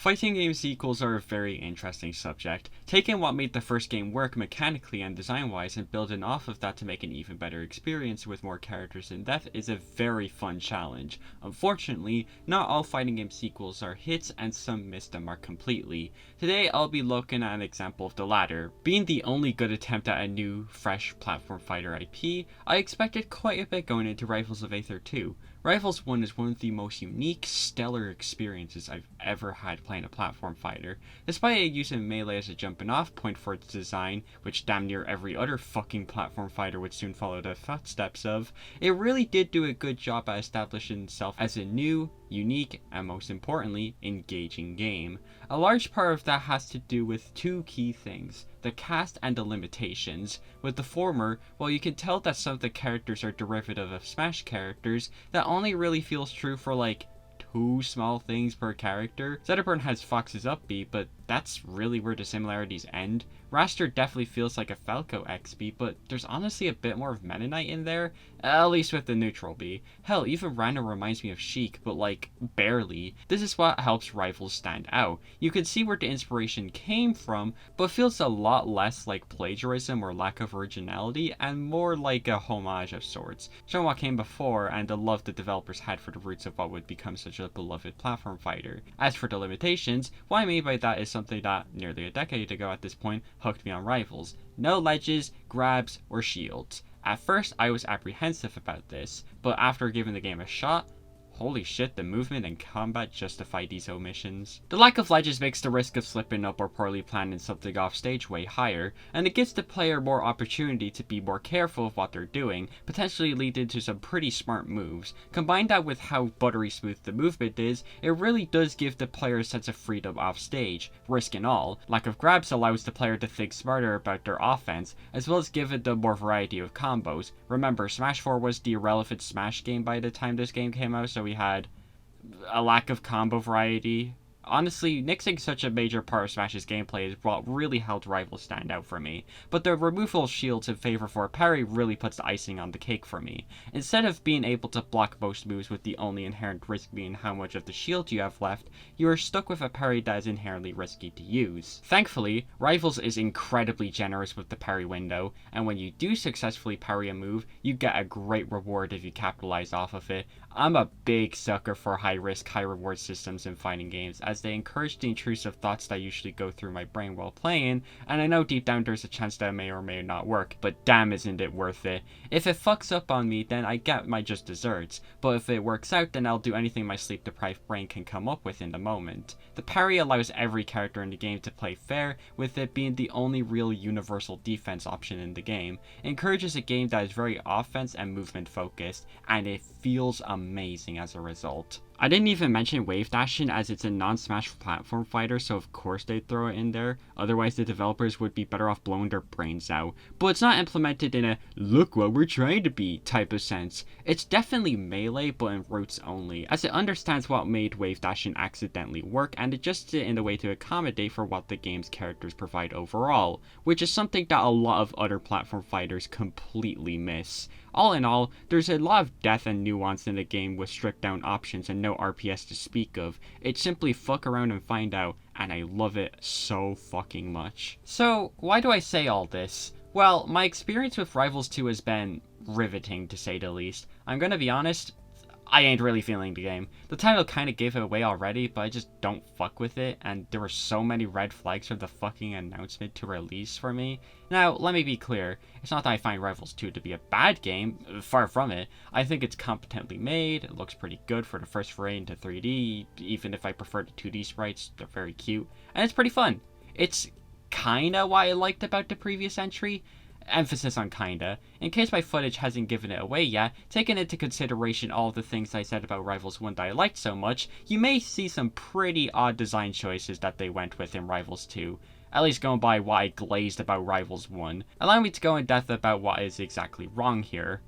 Fighting game sequels are a very interesting subject. Taking what made the first game work mechanically and design-wise and building off of that to make an even better experience with more characters in depth is a very fun challenge. Unfortunately, not all fighting game sequels are hits and some miss the mark completely. Today I'll be looking at an example of the latter. Being the only good attempt at a new, fresh platform fighter IP, I expected quite a bit going into Rivals of Aether II. Rivals 1 is one of the most unique, stellar experiences I've ever had playing a platform fighter. Despite it using melee as a jumping off point for its design, which damn near every other fucking platform fighter would soon follow the footsteps of, it really did do a good job at establishing itself as a new, unique, and most importantly, engaging game. A large part of that has to do with two key things: the cast and the limitations. With the former, while you can tell that some of the characters are derivative of Smash characters, that only really feels true for like two small things per character. Zetterburn has Fox's upbeat, but that's really where the similarities end. Raster definitely feels like a Falco XB, but there's honestly a bit more of Meta Knight in there, at least with the neutral B. Hell, even Rana reminds me of Sheik, but like, barely. This is what helps Rivals stand out. You can see where the inspiration came from, but feels a lot less like plagiarism or lack of originality, and more like a homage of sorts, showing what came before and the love the developers had for the roots of what would become such a beloved platform fighter. As for the limitations, what I mean by that is something that, nearly a decade ago at this point, hooked me on Rivals. No ledges, grabs, or shields. At first, I was apprehensive about this, but after giving the game a shot, holy shit, the movement and combat justify these omissions. The lack of ledges makes the risk of slipping up or poorly planning something off stage way higher, and it gives the player more opportunity to be more careful of what they're doing, potentially leading to some pretty smart moves. Combine that with how buttery smooth the movement is, it really does give the player a sense of freedom off stage, risk and all. Lack of grabs allows the player to think smarter about their offense, as well as giving them more variety of combos. Remember, Smash 4 was the irrelevant Smash game by the time this game came out, so we had a lack of combo variety. Honestly, nixing such a major part of Smash's gameplay is what really helped Rivals stand out for me, but the removal of shields in favor for a parry really puts the icing on the cake for me. Instead of being able to block most moves with the only inherent risk being how much of the shield you have left, you are stuck with a parry that is inherently risky to use. Thankfully, Rivals is incredibly generous with the parry window, and when you do successfully parry a move, you get a great reward if you capitalize off of it. I'm a big sucker for high risk, high reward systems in fighting games, as they encourage the intrusive thoughts that usually go through my brain while playing, and I know deep down there's a chance that it may or may not work, but damn isn't it worth it. If it fucks up on me, then I get my just desserts, but if it works out, then I'll do anything my sleep deprived brain can come up with in the moment. The parry allows every character in the game to play fair, with it being the only real universal defense option in the game. It encourages a game that is very offense and movement focused, and it feels amazing as a result. I didn't even mention wave dashing, as it's a non-Smash platform fighter, so of course they'd throw it in there, otherwise the developers would be better off blowing their brains out. But it's not implemented in a look what we're trying to be type of sense. It's definitely melee, but in roots only, as it understands what made wave dashing accidentally work and adjusts it in a way to accommodate for what the game's characters provide overall, which is something that a lot of other platform fighters completely miss. All in all, there's a lot of depth and nuance in the game with stripped down options and no RPS to speak of. It's simply fuck around and find out, and I love it so fucking much. So, why do I say all this? Well, my experience with Rivals 2 has been riveting, to say the least. I'm gonna be honest, I ain't really feeling the game. The title kinda gave it away already, but I just don't fuck with it, and there were so many red flags from the fucking announcement to release for me. Now, let me be clear, it's not that I find Rivals 2 to be a bad game, far from it. I think it's competently made, it looks pretty good for the first foray into 3D, even if I prefer the 2D sprites, they're very cute, and it's pretty fun. It's kinda what I liked about the previous entry. Emphasis on kinda. In case my footage hasn't given it away yet, taking into consideration all the things I said about Rivals 1 that I liked so much, you may see some pretty odd design choices that they went with in Rivals 2. At least going by what I glazed about Rivals 1. Allow me to go in depth about what is exactly wrong here.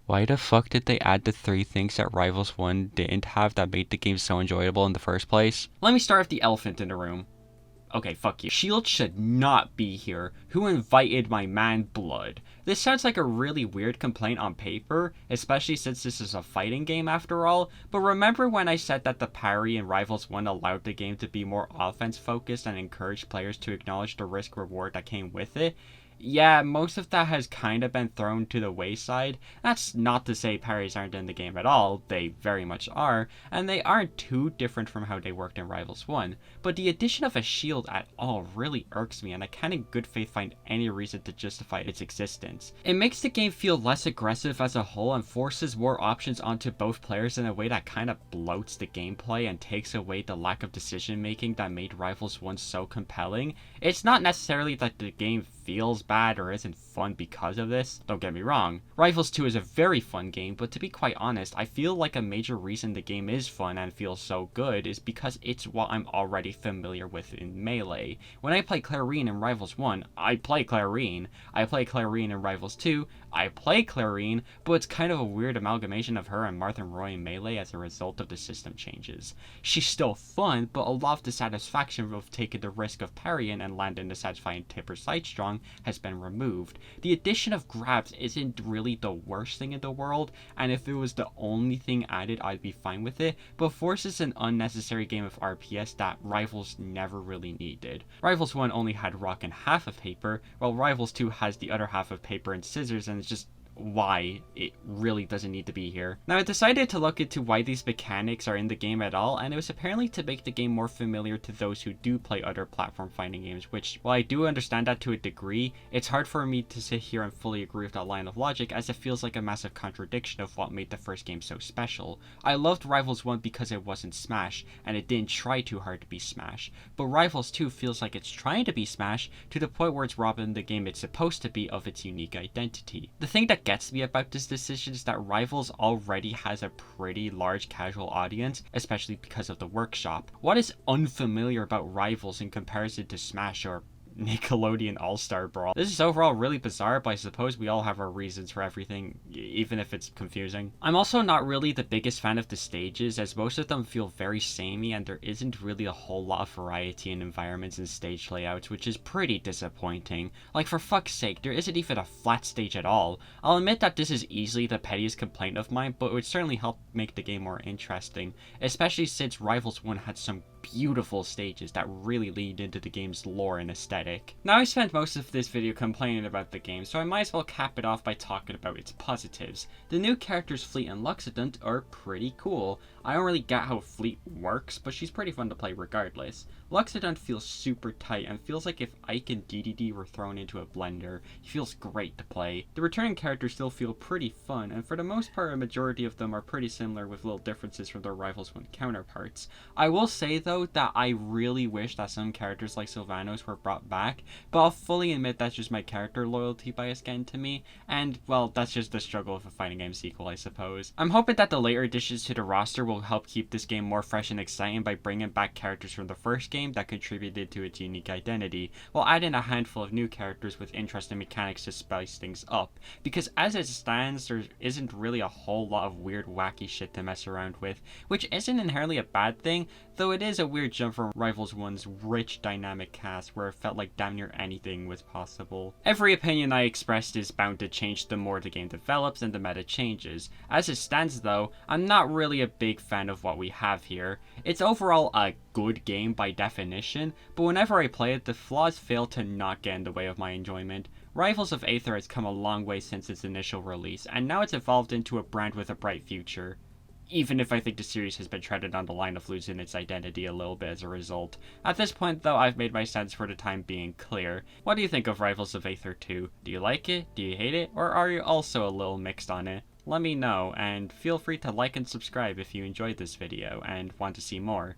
Why the fuck did they add the 3 things that Rivals 1 didn't have that made the game so enjoyable in the first place? Let me start with the elephant in the room. Okay, fuck you. Shield should not be here. Who invited my man Blood? This sounds like a really weird complaint on paper, especially since this is a fighting game after all, but remember when I said that the parry in Rivals 1 allowed the game to be more offense focused and encouraged players to acknowledge the risk reward that came with it? Yeah, most of that has kind of been thrown to the wayside. That's not to say parries aren't in the game at all, they very much are, and they aren't too different from how they worked in Rivals 1, but the addition of a shield at all really irks me, and I can't in good faith find any reason to justify its existence. It makes the game feel less aggressive as a whole and forces more options onto both players in a way that kind of bloats the gameplay and takes away the lack of decision making that made Rivals 1 so compelling. It's not necessarily that the game feels bad or isn't fun because of this, don't get me wrong. Rivals 2 is a very fun game, but to be quite honest, I feel like a major reason the game is fun and feels so good is because it's what I'm already familiar with in Melee. When I play Clarine in Rivals 1, I play Clarine. I play Clarine in Rivals 2, I play Clarine, but it's kind of a weird amalgamation of her and Martha Roy in Melee as a result of the system changes. She's still fun, but a lot of the satisfaction of taking the risk of parrying and landing the satisfying tip or side strong has been removed. The addition of grabs isn't really the worst thing in the world, and if it was the only thing added, I'd be fine with it, but forces an unnecessary game of RPS that Rivals never really needed. Rivals 1 only had rock and half of paper, while Rivals 2 has the other half of paper and scissors, and it's just why it really doesn't need to be here. Now, I decided to look into why these mechanics are in the game at all, and it was apparently to make the game more familiar to those who do play other platform fighting games, which, while I do understand that to a degree, it's hard for me to sit here and fully agree with that line of logic, as it feels like a massive contradiction of what made the first game so special. I loved Rivals 1 because it wasn't Smash, and it didn't try too hard to be Smash, but Rivals 2 feels like it's trying to be Smash to the point where it's robbing the game it's supposed to be of its unique identity. The thing that gets me about this decision is that Rivals already has a pretty large casual audience, especially because of the workshop. What is unfamiliar about Rivals in comparison to Smash or Nickelodeon All-Star Brawl? This is overall really bizarre, but I suppose we all have our reasons for everything, even if it's confusing. I'm also not really the biggest fan of the stages, as most of them feel very samey and there isn't really a whole lot of variety in environments and stage layouts, which is pretty disappointing. Like, for fuck's sake, there isn't even a flat stage at all. I'll admit that this is easily the pettiest complaint of mine, but it would certainly help make the game more interesting, especially since Rivals 1 had some beautiful stages that really leaned into the game's lore and aesthetic. Now, I spent most of this video complaining about the game, so I might as well cap it off by talking about its positives. The new characters Fleet and Luxidant are pretty cool. I don't really get how Fleet works, but she's pretty fun to play regardless. Luxidant feels super tight and feels like if Ike and DDD were thrown into a blender. He feels great to play. The returning characters still feel pretty fun, and for the most part a majority of them are pretty similar with little differences from their Rivals 1 counterparts. I will say though that I really wish that some characters like Sylvanos were brought back, but I'll fully admit that's just my character loyalty bias getting to me, and well, that's just the struggle of a fighting game sequel, I suppose. I'm hoping that the later additions to the roster will help keep this game more fresh and exciting by bringing back characters from the first game that contributed to its unique identity, while adding a handful of new characters with interesting mechanics to spice things up, because as it stands, there isn't really a whole lot of weird wacky shit to mess around with, which isn't inherently a bad thing, though it is a weird jump from Rivals 1's rich dynamic cast where it felt like damn near anything was possible. Every opinion I expressed is bound to change the more the game develops and the meta changes. As it stands though, I'm not really a big fan of what we have here. It's overall a good game by definition, but whenever I play it, the flaws fail to not get in the way of my enjoyment. Rivals of Aether has come a long way since its initial release, and now it's evolved into a brand with a bright future. Even if I think the series has been treaded on the line of losing its identity a little bit as a result. At this point though, I've made my sense for the time being clear. What do you think of Rivals of Aether II? Do you like it? Do you hate it? Or are you also a little mixed on it? Let me know, and feel free to like and subscribe if you enjoyed this video and want to see more.